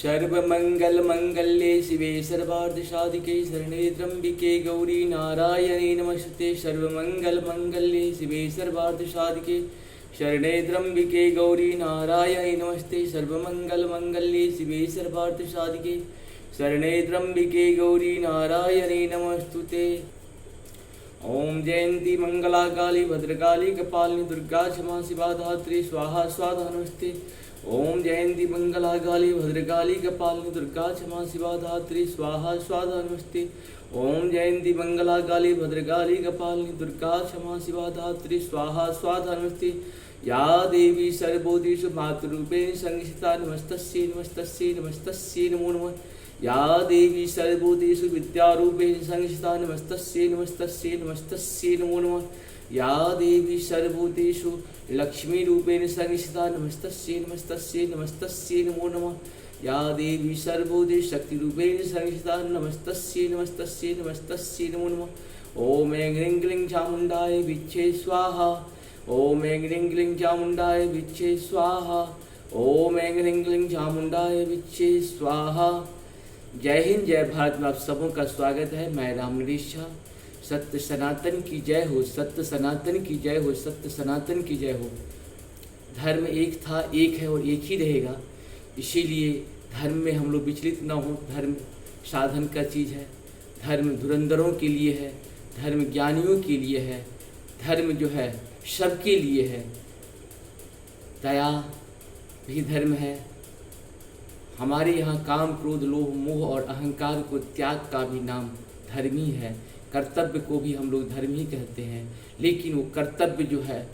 सर्वमङ्गलमङ्गल्ये शिवे सर्वार्धसाधिके शरणे त्र्यम्बिके गौरी नारायणी नमस्ते। सर्वमङ्गलमङ्गल्ये शिवे सर्वार्धसाधिके शरणे त्र्यम्बिके गौरी नारायणी नमस्ते। सर्वमङ्गलमङ्गल्ये शिवे सर्वार्धसाधिके शरणे त्र्यम्बिके गौरी नारायणी नमस्तुते। ओम जयंती मंगला काली भद्रकाली कपालिनी दुर्गा क्षमा शिवा धात्री स्वाहा स्वाहा नमस्ते। ओम जयंती मंगला काली भद्रकाली कपालिनी दुर्गा क्षमा शिवा धात्री स्वाहा स्वाहा नमस्ते। ओम जयंती मंगला काली भद्रकाली कपालिनी दुर्गा क्षमा शिवा धात्री स्वाहा स्वाहा नमस्ते। या देवी सर्वभूतेषु मातृरूपेण संस्थिता नमस्तस्यै नमस्तस्यै नमस्तस्यै नमो नमः। या देवी सर्वभूतेषु विद्यारूपेण संस्थिता नमस्तस्यै नमस्तस्यै नमस्तस्यै नमो नमः। या देवी सर्वभूतेषु लक्ष्मीरूपेण संस्थिता नमस्तस्यै नमस्तस्यै नमस्तस्यै नमो नमः। या देवी सर्वभूतेषु शक्तिरूपेण संस्थिता नमस्तस्यै नमस्तस्यै नमस्तस्यै नमो नमः। ओम ऐं ह्रीं क्लीं चामुण्डाय विच्चे स्वाहा। ओम ऐं ह्रीं क्लीं चामुण्डाय विच्चे स्वाहा। ओम ऐं ह्रीं क्लीं चामुण्डाय विच्चे स्वाहा। जय हिंद, जय भारत में आप सबों का स्वागत है। मैं राम नरेश झा। सत्य सनातन की जय हो, सत्य सनातन की जय हो, सत्य सनातन की जय हो। धर्म एक था, एक है और एक ही रहेगा। इसीलिए धर्म में हम लोग विचलित न हो। धर्म साधन का चीज़ है। धर्म धुरंधरों के लिए है, धर्म ज्ञानियों के लिए है, धर्म जो है सबके लिए है। दया भी धर्म है। हमारे यहाँ काम क्रोध लोभ मोह और अहंकार को त्याग का भी नाम धर्म ही है। कर्तव्य को भी हम लोग धर्म ही कहते हैं, लेकिन वो कर्तव्य जो है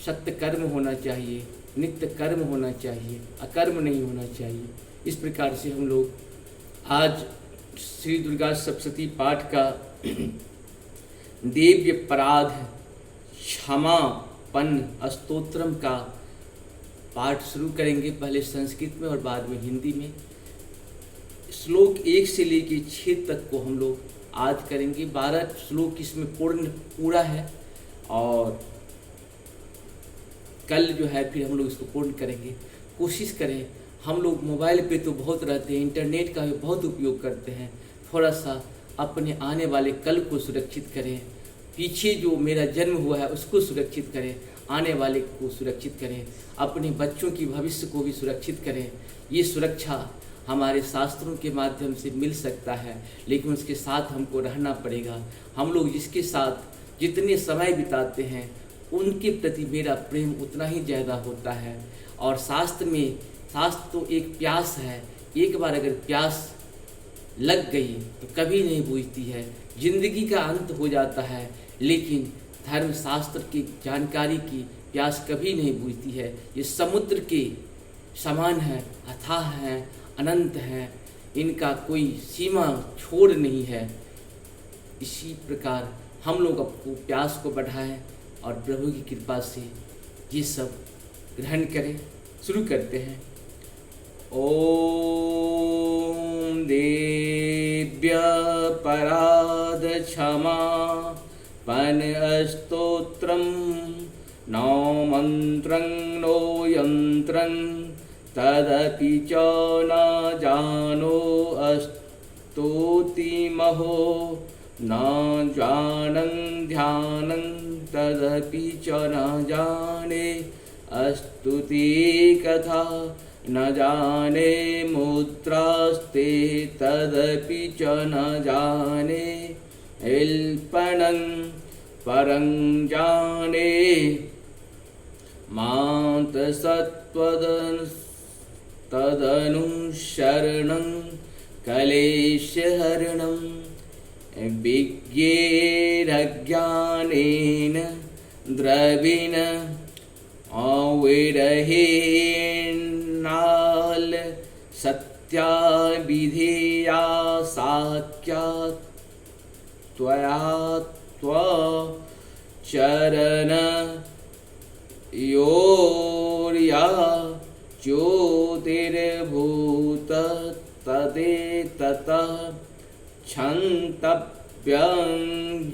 सत्य कर्म होना चाहिए, नित्य कर्म होना चाहिए, अकर्म नहीं होना चाहिए। इस प्रकार से हम लोग आज श्री दुर्गा सप्तशती पाठ का देव्य पराध क्षमापन स्तोत्रम का पाठ शुरू करेंगे। पहले संस्कृत में और बाद में हिंदी में। श्लोक 1 से लेकर 6 तक को हम लोग आज करेंगे। 12 श्लोक इसमें पूरा है और कल जो है फिर हम लोग इसको पूर्ण करेंगे। कोशिश करें, हम लोग मोबाइल पे तो बहुत रहते हैं, इंटरनेट का भी बहुत उपयोग करते हैं। थोड़ा सा अपने आने वाले कल को सुरक्षित करें। पीछे जो मेरा जन्म हुआ है उसको सुरक्षित करें, आने वाले को सुरक्षित करें, अपने बच्चों की भविष्य को भी सुरक्षित करें। ये सुरक्षा हमारे शास्त्रों के माध्यम से मिल सकता है, लेकिन उसके साथ हमको रहना पड़ेगा। हम लोग जिसके साथ जितने समय बिताते हैं उनके प्रति मेरा प्रेम उतना ही ज़्यादा होता है। और शास्त्र तो एक प्यास है। एक बार अगर प्यास लग गई तो कभी नहीं बुझती है। जिंदगी का अंत हो जाता है, लेकिन धर्म शास्त्र की जानकारी की प्यास कभी नहीं बुझती है। ये समुद्र के समान है, अथाह है, अनंत है। इनका कोई सीमा छोड़ नहीं है। इसी प्रकार हम लोग अपनी प्यास को बढ़ाएं और प्रभु की कृपा से ये सब ग्रहण करें। शुरू करते हैं। ओम देव्य पराध क्षमा पन स्तोत्रम नो मंत्रं नो यंत्रं तदपि च न जानो स्तोतिमहो न जानं ध्यानं तदपि च न जाने स्तुति कथा न जाने मुद्रास्ते तदपि च न जाने अल्पनं परं जाने मात तदनुशरणं क्लेशहरणं विज्ञेरज्ञानेन द्रविण अविरहेणाल सत्या विधेया साख्या त्वया चरण योर्या ज्योतिर्भूत तदेततः क्षन्तव्यं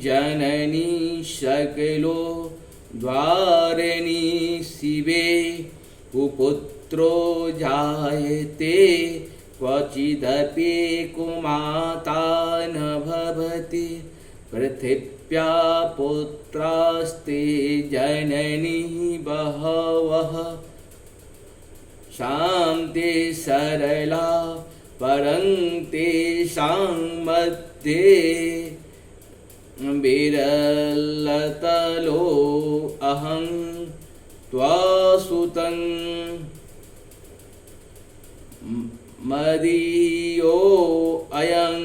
जननी सकलो द्वारिणी शिवे कुपुत्रो जायते क्वचिदपि कुमाता न भवति पृथिव्या पुत्रास्ते जननी बहवः शान्ति सरला परं तेषां मध्ये विरलतलो अहं त्वसुतं मदीयो अयं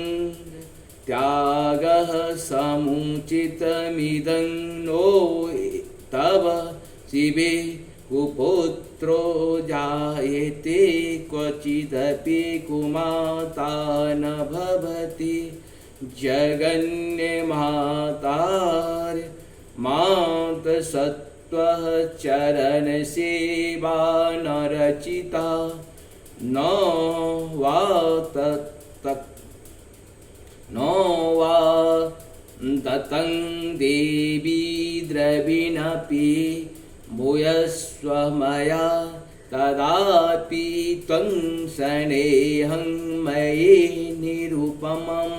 त्यागः समुचितमिदं नो तव शिवे कुपुत्रो जायते क्वचिदपि कुमाता न भवति जगन्यमातार् मातसत्त्वः चरणसेवा न रचिता न वा ततं देवी द्रविणपि भूयस्व मया तदापि त्वं स्नेहं मयि निरुपमं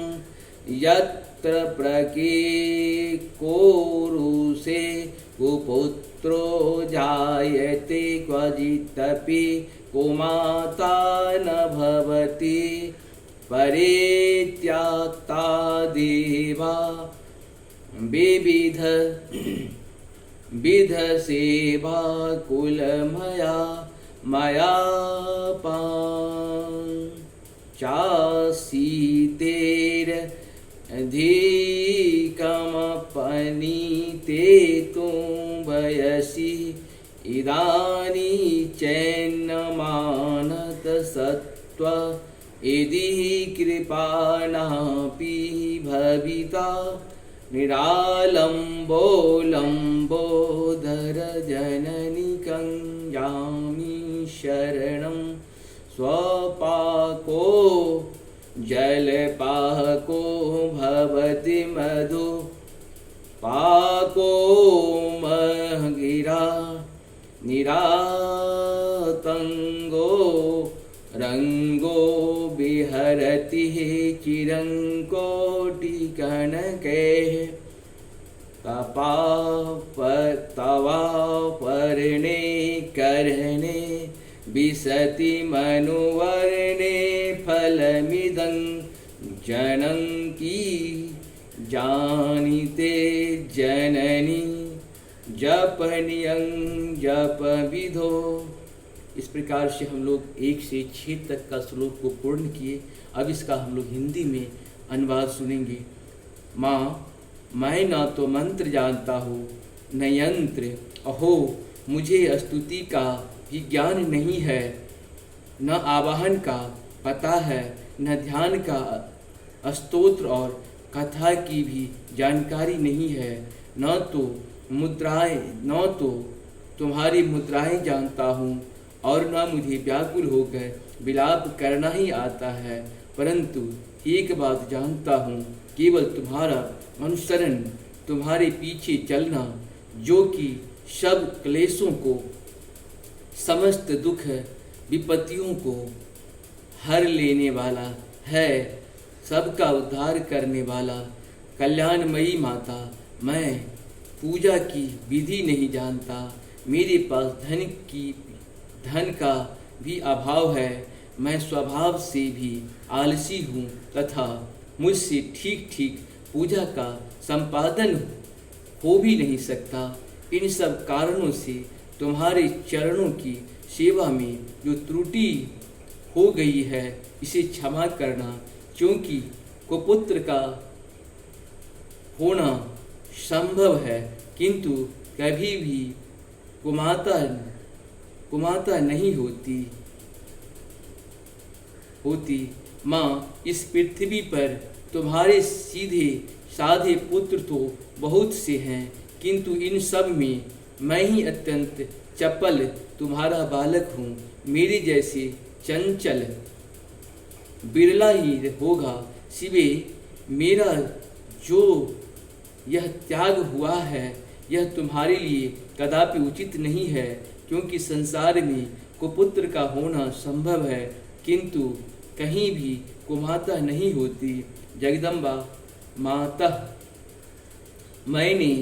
यत्र प्रकीर्कोरुषे कुपुत्रो जायते क्वचिदपि कुमाता न भवति परित्यक्ता देवा विविध सेवा कुलमया मया चासीतेरधिकमपनीते तुं वयसि इदानी चैन्नमानत सत्त्व यदि कृपाणापि भविता निरालम्बो लम्बोदर जननिकं यामि शरणं स्वपाको जलपाको भवति मधु पाको महगिरा निरातङ्गो रंगो विहरति चिरंकोटिकनके तवापर्णे कर्णे विशति मनुवर्णे फलमिदं जनं की जानिते जननी जपनियं जप विधो। इस प्रकार से हम लोग 1 से 6 तक का श्लोक को पूर्ण किए। अब इसका हम लोग हिंदी में अनुवाद सुनेंगे। माँ, मैं ना तो मंत्र जानता हूँ न यंत्र, अहो मुझे स्तुति का भी ज्ञान नहीं है, न आवाहन का पता है, न ध्यान का स्तोत्र और कथा की भी जानकारी नहीं है, न तो तुम्हारी मुद्राएं जानता हूँ और न मुझे व्याकुल होकर विलाप करना ही आता है, परंतु एक बात जानता हूँ, केवल तुम्हारा अनुसरण, तुम्हारे पीछे चलना, जो कि सब क्लेशों को, समस्त दुख विपत्तियों को हर लेने वाला है, सबका उद्धार करने वाला कल्याणमयी माता। मैं पूजा की विधि नहीं जानता, मेरे पास धन का भी अभाव है, मैं स्वभाव से भी आलसी हूँ तथा मुझसे ठीक पूजा का संपादन हो भी नहीं सकता। इन सब कारणों से तुम्हारे चरणों की सेवा में जो त्रुटि हो गई है, इसे क्षमा करना, क्योंकि कुपुत्र का होना संभव है किंतु कभी भी कुमाता नहीं होती। माँ, इस पृथ्वी पर तुम्हारे सीधे साधे पुत्र तो बहुत से हैं, किंतु इन सब में मैं ही अत्यंत चपल तुम्हारा बालक हूँ। मेरे जैसे चंचल बिरला ही होगा। शिवे, मेरा जो यह त्याग हुआ है, यह तुम्हारे लिए कदापि उचित नहीं है, क्योंकि संसार में कुपुत्र का होना संभव है, किंतु कहीं भी कुमाता नहीं होती। जगदम्बा माता, मैंने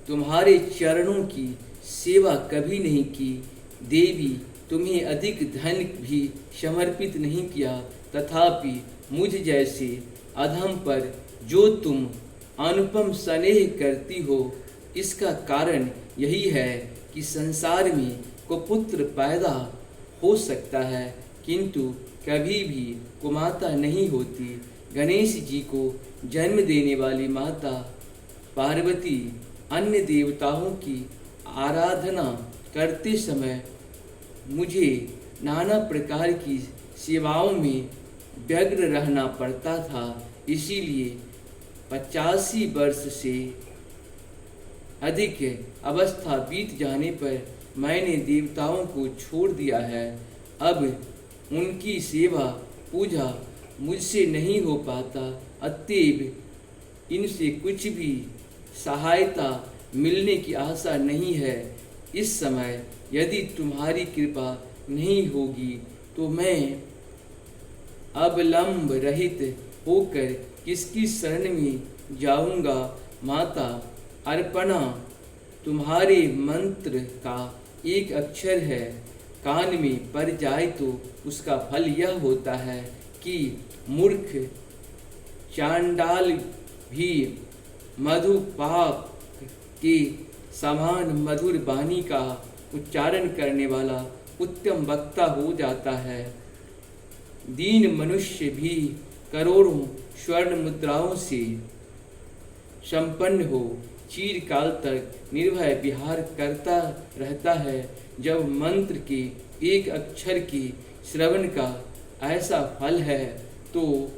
तुम्हारे चरणों की सेवा कभी नहीं की। देवी, तुम्हें अधिक धन भी समर्पित नहीं किया, तथापि मुझ जैसे अधम पर जो तुम अनुपम स्नेह करती हो, इसका कारण यही है कि संसार में कुपुत्र पैदा हो सकता है, किंतु कभी भी कुमाता नहीं होती। गणेश जी को जन्म देने वाली माता पार्वती अन्य देवताओं की आराधना करते समय मुझे नाना प्रकार की सेवाओं में व्यग्र रहना पड़ता था। इसीलिए 85 वर्ष से अधिक अवस्था बीत जाने पर मैंने देवताओं को छोड़ दिया है। अब उनकी सेवा पूजा मुझसे नहीं हो पाता, अतएव इनसे कुछ भी सहायता मिलने की आशा नहीं है। इस समय यदि तुम्हारी कृपा नहीं होगी तो मैं अवलंब रहित होकर किसकी शरण में जाऊंगा। माता अर्पणा, तुम्हारे मंत्र का एक अक्षर है, कान में पड़ जाए तो उसका फल यह होता है कि मूर्ख चांडाल भी मधुपाक के समान मधुर वाणी का उच्चारण करने वाला उत्तम वक्ता हो जाता है। दीन मनुष्य भी करोड़ों स्वर्ण मुद्राओं से संपन्न हो चिरकाल तक निर्भय विहार करता रहता है। जब मंत्र के एक अक्षर के श्रवण का ऐसा फल है, तो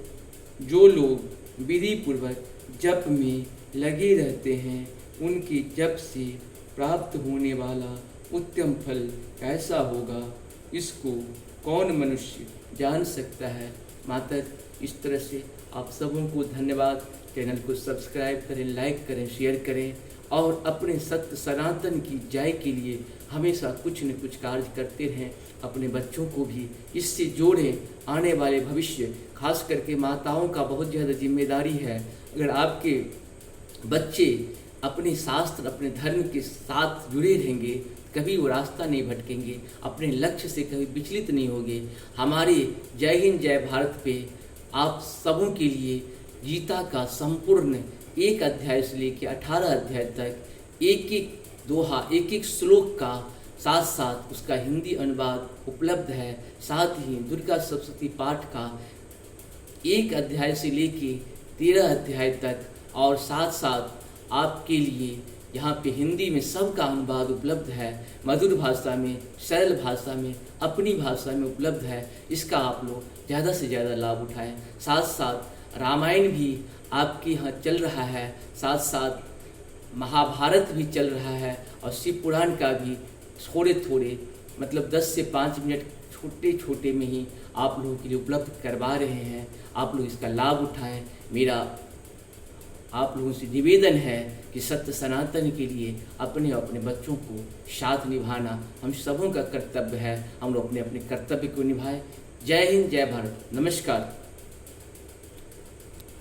जो लोग विधि पूर्वक जप में लगे रहते हैं, उनके जप से प्राप्त होने वाला उत्तम फल कैसा होगा, इसको कौन मनुष्य जान सकता है। माता, इस तरह से आप सबों को धन्यवाद। चैनल को सब्सक्राइब करें, लाइक करें, शेयर करें और अपने सत्य सनातन की जय के लिए हमेशा कुछ न कुछ कार्य करते रहें। अपने बच्चों को भी इससे जोड़ें। आने वाले भविष्य, खास करके माताओं का बहुत ज़्यादा जिम्मेदारी है। अगर आपके बच्चे अपने शास्त्र, अपने धर्म के साथ जुड़े रहेंगे, कभी वो रास्ता नहीं भटकेंगे, अपने लक्ष्य से कभी विचलित नहीं होंगे। हमारे जय हिंद जय भारत पे आप सबों के लिए गीता का संपूर्ण एक अध्याय से लेकर 18 अध्याय तक एक एक दोहा, एक एक श्लोक का साथ साथ उसका हिंदी अनुवाद उपलब्ध है। साथ ही दुर्गा सप्तशती पाठ का एक अध्याय से लेके 13 अध्याय तक और साथ साथ आपके लिए यहाँ पे हिंदी में सबका अनुवाद उपलब्ध है। मधुर भाषा में, सरल भाषा में, अपनी भाषा में उपलब्ध है। इसका आप लोग ज़्यादा से ज़्यादा लाभ उठाएं। साथ साथ रामायण भी आपके यहाँ चल रहा है, साथ साथ महाभारत भी चल रहा है और शिव पुराण का भी थोड़े थोड़े मतलब 10 से 5 मिनट छोटे छोटे में ही आप लोगों के लिए उपलब्ध करवा रहे हैं। आप लोग इसका लाभ उठाएं। मेरा आप लोगों से निवेदन है कि सत्य सनातन के लिए अपने अपने बच्चों को साथ निभाना हम सबों का कर्तव्य है। हम लोग अपने अपने कर्तव्य को निभाएं। जय हिंद, जय भारत, नमस्कार।